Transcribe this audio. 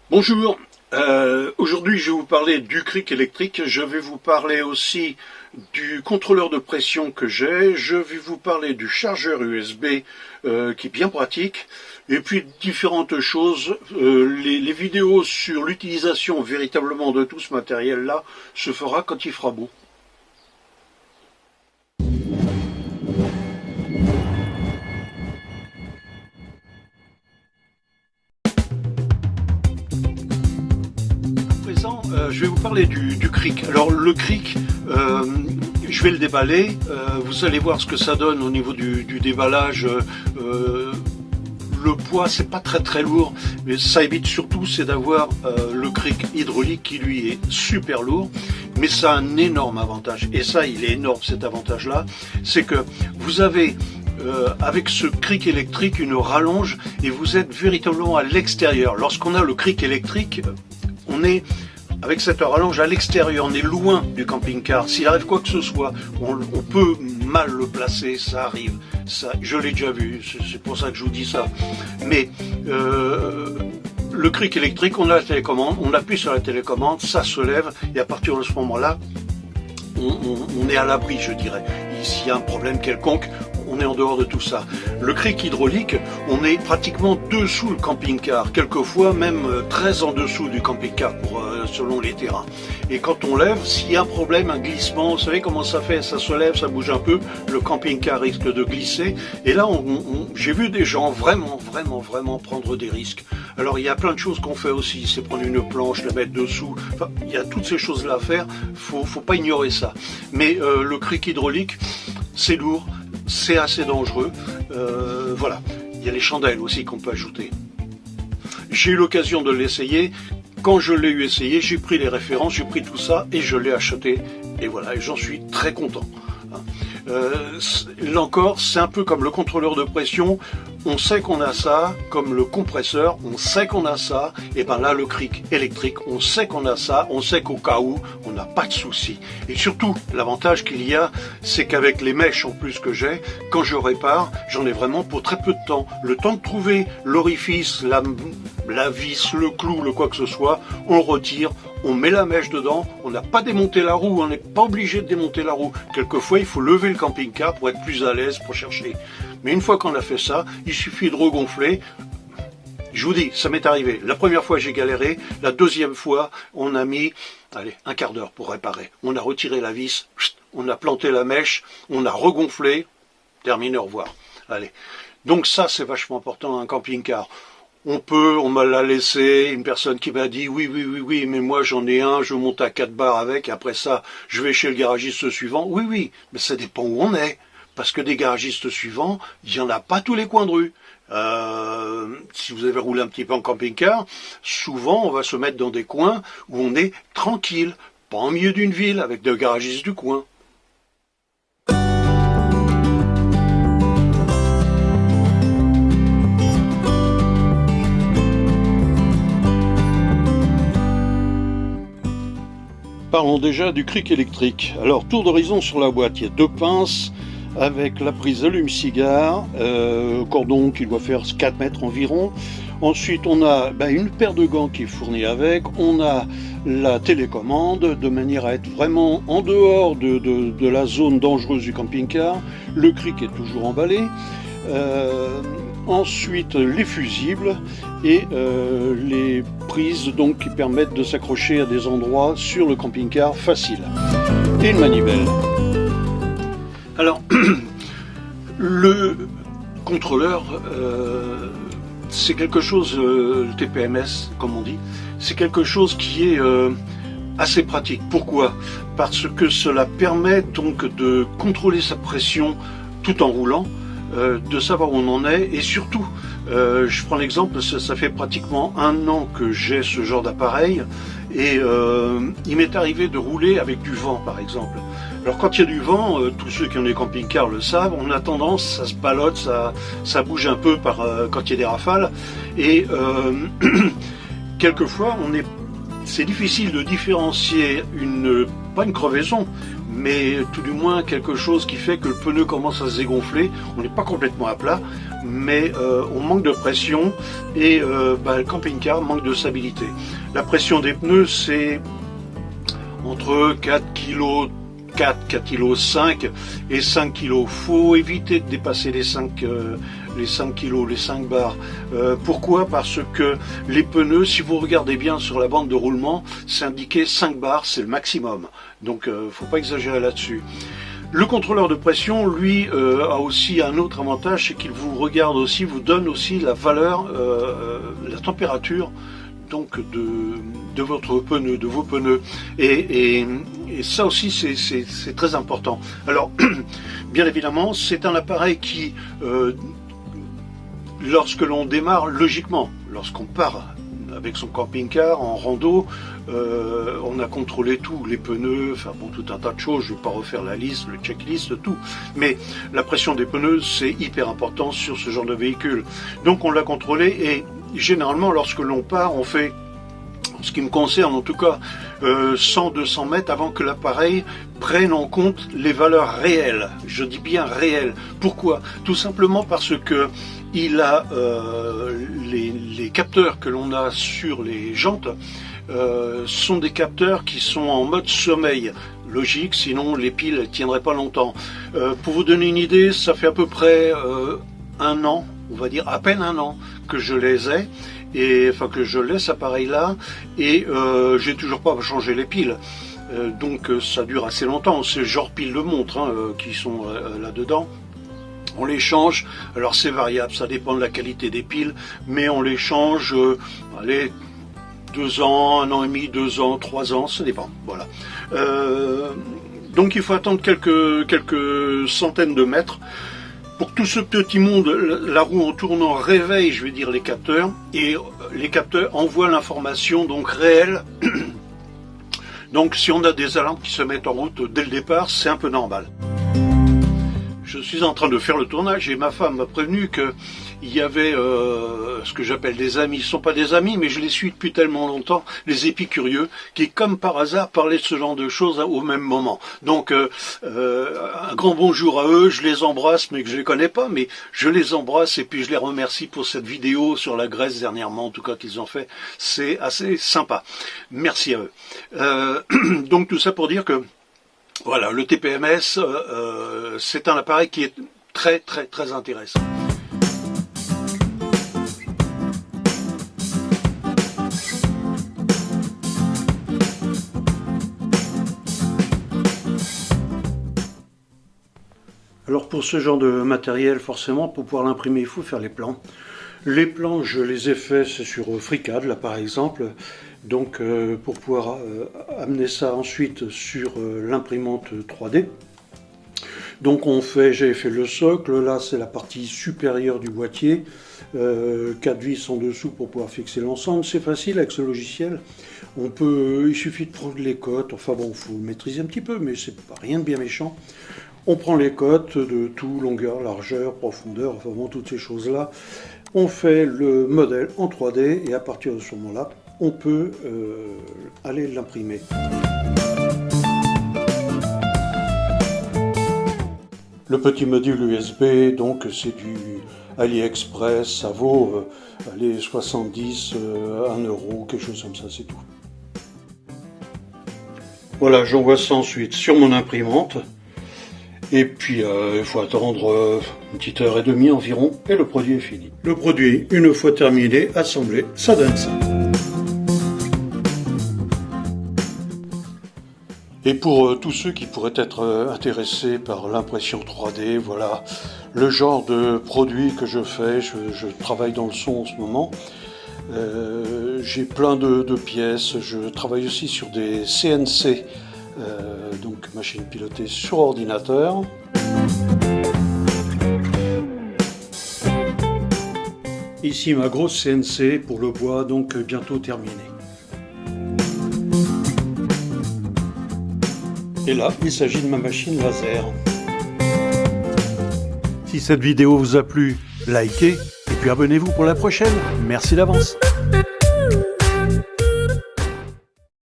Bonjour, aujourd'hui je vais vous parler du cric électrique, je vais vous parler aussi du contrôleur de pression que j'ai, je vais vous parler du chargeur USB qui est bien pratique, et puis différentes choses. Les vidéos sur l'utilisation véritablement de tout ce matériel-là se fera quand il fera beau. Je vais vous parler du cric. Alors le cric, je vais le déballer. Vous allez voir ce que ça donne au niveau du déballage. Le poids, c'est pas très lourd, mais ça évite surtout, c'est d'avoir le cric hydraulique qui lui est super lourd. Mais ça a un énorme avantage. Et ça, il est énorme cet avantage-là. C'est que vous avez avec ce cric électrique une rallonge et vous êtes véritablement à l'extérieur. Lorsqu'on a le cric électrique, on est avec cette rallonge à l'extérieur, on est loin du camping-car. S'il arrive quoi que ce soit, on peut mal le placer, ça arrive. Ça, je l'ai déjà vu, c'est pour ça que je vous dis ça. Mais le cric électrique, on a la télécommande, on appuie sur la télécommande, ça se lève, et à partir de ce moment-là, on est à l'abri, je dirais. S'il y a un problème quelconque, on est en dehors de tout ça. Le cric hydraulique, on est pratiquement dessous le camping-car, quelquefois même très en dessous du camping-car selon les terrains. Et quand on lève, s'il y a un problème, un glissement, vous savez comment ça fait, ça se lève, ça bouge un peu, le camping-car risque de glisser. Et là, j'ai vu des gens vraiment prendre des risques. Alors il y a plein de choses qu'on fait aussi, c'est prendre une planche, la mettre dessous, enfin, il y a toutes ces choses-là à faire, faut pas ignorer ça. Mais le cric hydraulique, c'est lourd, c'est assez dangereux, voilà. Il y a les chandelles aussi qu'on peut ajouter. J'ai eu l'occasion de l'essayer. Quand je l'ai essayé, j'ai pris les références, j'ai pris tout ça et je l'ai acheté. Et voilà, et j'en suis très content. Là encore, c'est un peu comme le contrôleur de pression. On sait qu'on a ça, comme le compresseur, on sait qu'on a ça. Et ben là, le cric électrique, on sait qu'on a ça, on sait qu'au cas où, on n'a pas de souci. Et surtout, l'avantage qu'il y a, c'est qu'avec les mèches en plus que j'ai, quand je répare, j'en ai vraiment pour très peu de temps. Le temps de trouver l'orifice, la vis, le clou, le quoi que ce soit, on retire, on met la mèche dedans, on n'a pas démonté la roue, on n'est pas obligé de démonter la roue. Quelquefois, il faut lever le camping-car pour être plus à l'aise pour chercher. Mais une fois qu'on a fait ça, il suffit de regonfler. Je vous dis, ça m'est arrivé. La première fois, j'ai galéré. La deuxième fois, on a mis, un quart d'heure pour réparer. On a retiré la vis, on a planté la mèche, on a regonflé. Terminé, au revoir. Allez. Donc ça, c'est vachement important dans un camping-car. On m'a l'a laissé, une personne qui m'a dit oui, mais moi j'en ai un, je monte à 4 barres avec, après ça, je vais chez le garagiste suivant. Oui, mais ça dépend où on est. Parce que des garagistes suivants, il n'y en a pas tous les coins de rue. Si vous avez roulé un petit peu en camping-car, souvent on va se mettre dans des coins où on est tranquille, pas en milieu d'une ville avec des garagistes du coin. Parlons déjà du cric électrique. Alors, tour d'horizon sur la boîte, il y a 2 pinces avec la prise allume-cigare, cordon qui doit faire 4 mètres environ. Ensuite, on a une paire de gants qui est fournie avec. On a la télécommande de manière à être vraiment en dehors de la zone dangereuse du camping-car. Le cric est toujours emballé. Ensuite, les fusibles et les prises donc, qui permettent de s'accrocher à des endroits sur le camping-car facile. Et une manivelle. Alors, le contrôleur, c'est quelque chose, le TPMS comme on dit, c'est quelque chose qui est assez pratique. Pourquoi ? Parce que cela permet donc de contrôler sa pression tout en roulant, de savoir où on en est et surtout, je prends l'exemple, ça fait pratiquement 1 an que j'ai ce genre d'appareil et il m'est arrivé de rouler avec du vent par exemple. Alors quand il y a du vent, tous ceux qui ont des camping-cars le savent, on a tendance, ça se ballotte, ça bouge un peu quand il y a des rafales et quelquefois on est c'est difficile de différencier pas une crevaison, mais tout du moins quelque chose qui fait que le pneu commence à se dégonfler. On n'est pas complètement à plat, mais on manque de pression et le camping-car manque de stabilité. La pression des pneus, c'est entre 4 kg 4,5 kg et 5 kg. Il faut éviter de dépasser les 5 kg, les 5 bars. Pourquoi? Parce que les pneus, si vous regardez bien sur la bande de roulement, c'est indiqué 5 bars, c'est le maximum. Donc faut pas exagérer là-dessus. Le contrôleur de pression, lui, a aussi un autre avantage, c'est qu'il vous regarde aussi, vous donne aussi la valeur, la température donc de votre pneu, de vos pneus, et ça aussi c'est très important. Alors bien évidemment c'est un appareil qui lorsque l'on démarre, logiquement, lorsqu'on part avec son camping-car en rando, on a contrôlé tout, les pneus, enfin bon, tout un tas de choses, je ne vais pas refaire la liste, le checklist, tout, mais la pression des pneus c'est hyper important sur ce genre de véhicule, donc on l'a contrôlé, et généralement lorsque l'on part, on fait, en ce qui me concerne en tout cas, 100-200 mètres avant que l'appareil prenne en compte les valeurs réelles. Je dis bien réelles. Pourquoi? Tout simplement parce que il a les capteurs que l'on a sur les jantes sont des capteurs qui sont en mode sommeil. Logique, sinon les piles ne tiendraient pas longtemps. Pour vous donner une idée, ça fait à peu près un an, on va dire à peine un an que je les ai, et enfin que je laisse cet appareil là, et j'ai toujours pas changé les piles. Donc ça dure assez longtemps, c'est genre piles de montre qui sont là-dedans. On les change, alors c'est variable, ça dépend de la qualité des piles, mais on les change, allez, 2 ans, 1 an et demi, 2 ans, 3 ans, ça dépend, voilà. Donc il faut attendre quelques centaines de mètres pour que tout ce petit monde, la roue en tournant, réveille, je vais dire, les capteurs, et les capteurs envoient l'information donc réelle. Donc si on a des alarmes qui se mettent en route dès le départ, c'est un peu normal. Je suis en train de faire le tournage et ma femme m'a prévenu qu'il y avait ce que j'appelle des amis. Ce ne sont pas des amis, mais je les suis depuis tellement longtemps, les épicurieux, qui comme par hasard parlaient de ce genre de choses au même moment. Donc un grand bonjour à eux, je les embrasse, mais que je ne les connais pas, mais je les embrasse et puis je les remercie pour cette vidéo sur la Grèce dernièrement, en tout cas qu'ils ont fait. C'est assez sympa. Merci à eux. Donc tout ça pour dire que voilà, le TPMS, c'est un appareil qui est très très très intéressant. Alors pour ce genre de matériel, forcément, pour pouvoir l'imprimer, il faut faire les plans. Les plans, je les ai faits sur FreeCAD, là par exemple. Donc pour pouvoir amener ça ensuite sur l'imprimante 3D. Donc j'avais fait le socle, là c'est la partie supérieure du boîtier, 4 vis en dessous pour pouvoir fixer l'ensemble. C'est facile avec ce logiciel, il suffit de prendre les cotes, enfin bon, il faut le maîtriser un petit peu, mais c'est pas rien de bien méchant. On prend les cotes de tout, longueur, largeur, profondeur, enfin bon, toutes ces choses-là. On fait le modèle en 3D et à partir de ce moment-là, on peut aller l'imprimer. Le petit module USB, donc c'est du AliExpress, ça vaut 70, 1 euro, quelque chose comme ça, c'est tout. Voilà, j'envoie ça ensuite sur mon imprimante. Et puis il faut attendre une petite heure et demie environ et le produit est fini. Le produit, une fois terminé, assemblé, ça donne ça. Et pour tous ceux qui pourraient être intéressés par l'impression 3D, voilà le genre de produit que je fais. Je travaille dans le son en ce moment. J'ai plein de pièces. Je travaille aussi sur des CNC. Donc machine pilotée sur ordinateur. Ici ma grosse CNC pour le bois, donc bientôt terminée. Et là, il s'agit de ma machine laser. Si cette vidéo vous a plu, likez et puis abonnez-vous pour la prochaine. Merci d'avance.